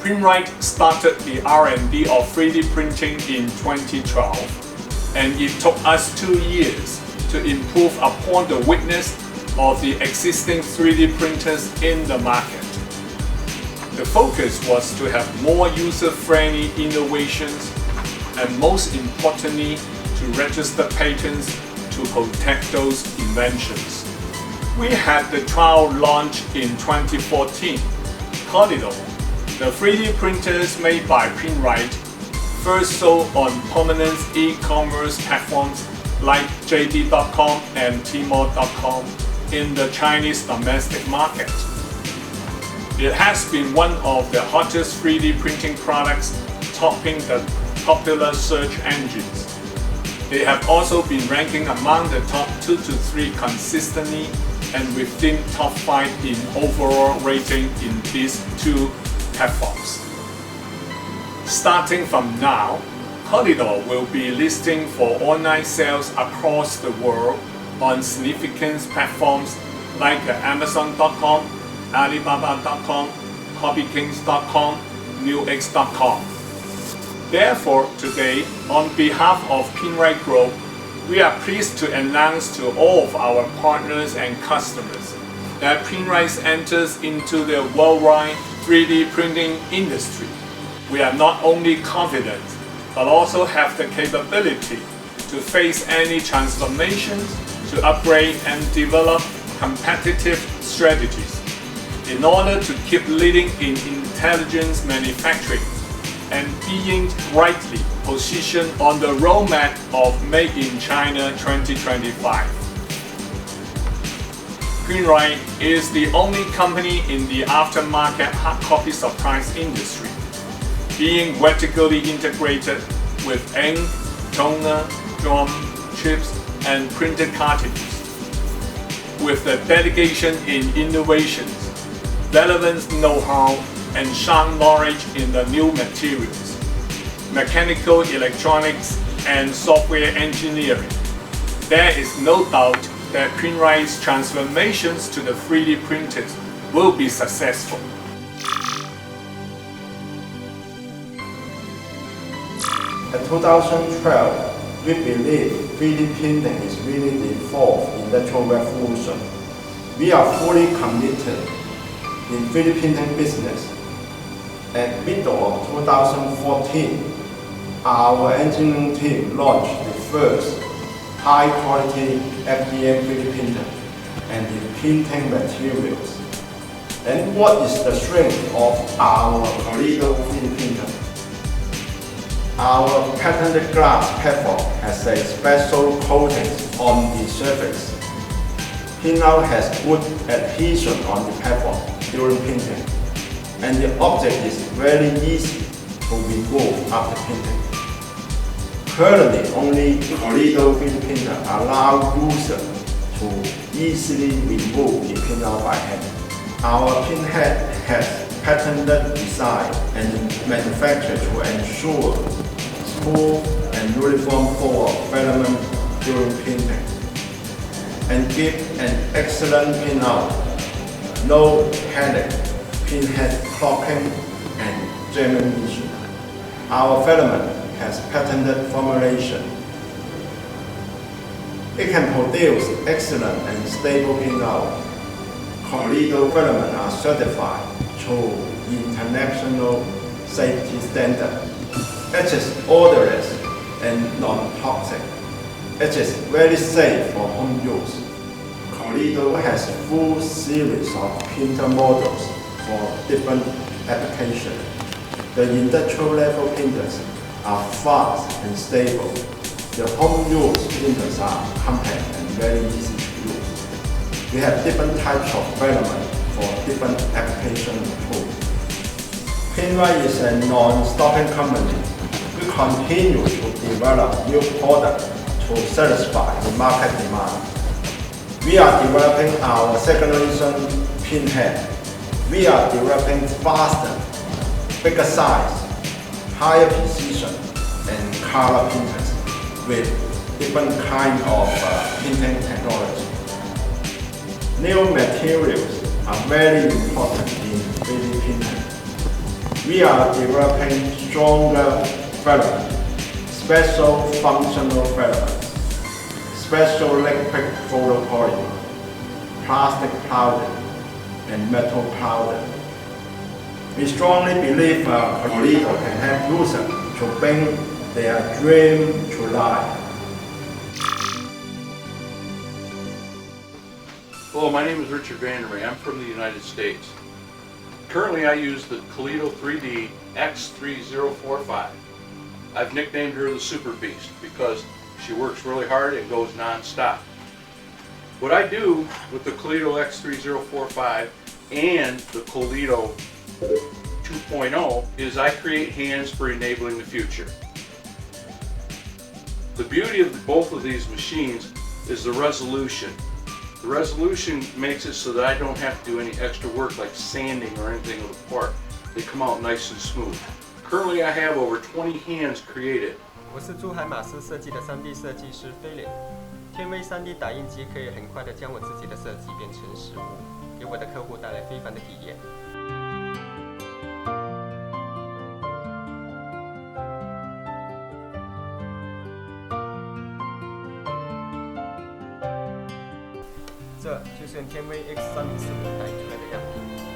PrintRite started the R&D of 3D printing in 2012, and it took us 2 years to improve upon the weakness of the existing 3D printers in the market. The focus was to have more user-friendly innovations and, most importantly, to register patents to protect those inventions. We had the trial launch in 2014. CoLiDo, the 3D printers made by PrintRite, first sold on prominent e-commerce platforms like JD.com and Tmall.com in the Chinese domestic market. It has been one of the hottest 3D printing products, topping the popular search engines. They have also been ranking among the top 2 to 3 consistently and within top 5 in overall rating in these 2 platforms. Starting from now, CoLiDo will be listing for online sales across the world on significant platforms like Amazon.com, Alibaba.com, HobbyKings.com, Neweggs.com. Therefore, today, on behalf of PrintRite Group, we are pleased to announce to all of our partners and customers that PrintRite enters into the worldwide 3D printing industry. We are not only confident, but also have the capability to face any transformations, to upgrade and develop competitive strategies in order to keep leading in intelligence manufacturing and being rightly positioned on the roadmap of Made in China 2025. PrintRite is the only company in the aftermarket hard copy supplies industry, being vertically integrated with ink, toner, drum, chips, and printed cartridges. With the dedication in innovations, relevant know-how, and sound knowledge in the new materials, mechanical electronics, and software engineering, there is no doubt that PrintRite's transformations to the 3D printers will be successful. In 2012, we believe 3D printing is really the fourth industrial revolution. We are fully committed in 3D printing business. At middle of 2014, our engineering team launched the first high-quality FDM 3D printer and the printing materials. And what is the strength of our CoLiDo 3D printer? Our patented glass platform has a special coating on the surface. Pinout has good adhesion on the platform during printing, and the object is very easy to remove after printing. Currently, only CoLiDo 3D printer allow users to easily remove the pinout by hand. Our pinhead has patented design and manufactured to ensure smooth and uniform flow of filament during printing, and give an excellent pinout, no headache, pinhead clogging, and jamming issue. Our filament has patented formulation. It can produce excellent and stable pinout. CoLiDo filament are certified to international safety standard. It is odorless and non-toxic. It is very safe for home use. CoLiDo has full series of printer models for different applications. The industrial level printers are fast and stable. The home use printers are compact and very easy to use. We have different types of filament for different application tools. PrintRite is a non-stopping company. We continue to develop new products to satisfy the market demand. We are developing our second generation pinhead. We are developing faster, bigger size, higher precision, and color printers with different kind of printing technology. New materials are very important in 3D printing. We are developing stronger filament, special functional filament, special liquid photopolymer, plastic powder, and metal powder. We strongly believe CoLiDo can help users to bring their dream to life. Hello, my name is Richard Vandermeer. I'm from the United States. Currently I use the CoLiDo 3D X3045. I've nicknamed her the Super Beast because she works really hard and goes non-stop. What I do with the CoLiDo X3045 and the CoLiDo 2.0 is I create hands for enabling the future. The beauty of both of these machines is the resolution. The resolution makes it so that I don't have to do any extra work like sanding or anything of the part. They come out nice and smooth. Currently I have over 20 hands created. 我是珠海马斯设计的 3D 设计师菲廉。天威 3D 打印机可以很快地将我自己的设计变成实物，给我的客户带来非凡的体验。这就是用天威 X3045打印出来的样品。